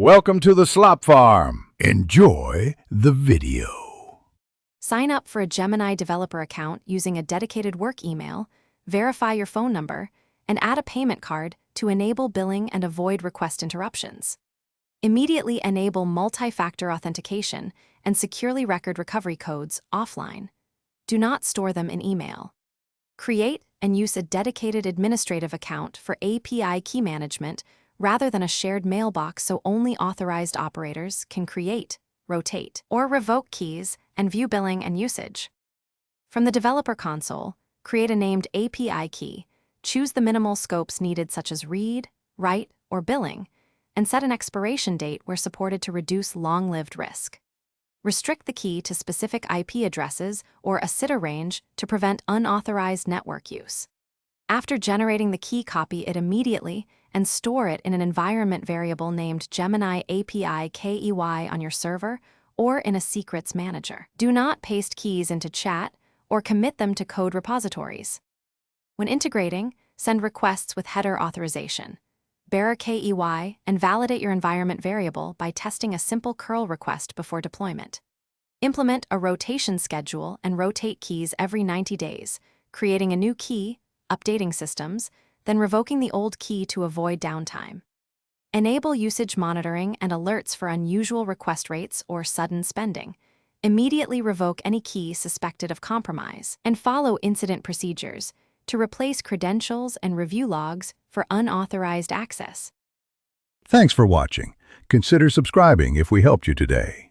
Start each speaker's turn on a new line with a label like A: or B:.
A: Welcome to the Slop Farm. Enjoy the video.
B: Sign up for a Gemini developer account using a dedicated work email, verify your phone number, and add a payment card to enable billing and avoid request interruptions. Immediately enable multi-factor authentication and securely record recovery codes offline. Do not store them in email. Create and use a dedicated administrative account for API key management rather than a shared mailbox so only authorized operators can create, rotate, or revoke keys and view billing and usage. From the developer console, create a named API key, choose the minimal scopes needed such as read, write, or billing, and set an expiration date where supported to reduce long-lived risk. Restrict the key to specific IP addresses or a CIDR range to prevent unauthorized network use. After generating the key, copy it immediately and store it in an environment variable named Gemini API Key on your server or in a secrets manager. Do not paste keys into chat or commit them to code repositories. When integrating, send requests with header authorization. Bearer KEY and validate your environment variable by testing a simple curl request before deployment. Implement a rotation schedule and rotate keys every 90 days, creating a new key, updating systems, then revoking the old key to avoid downtime. Enable usage monitoring and alerts for unusual request rates or sudden spending. Immediately revoke any key suspected of compromise, and follow incident procedures to replace credentials and review logs for unauthorized access.
A: Thanks for watching. Consider subscribing if we helped you today.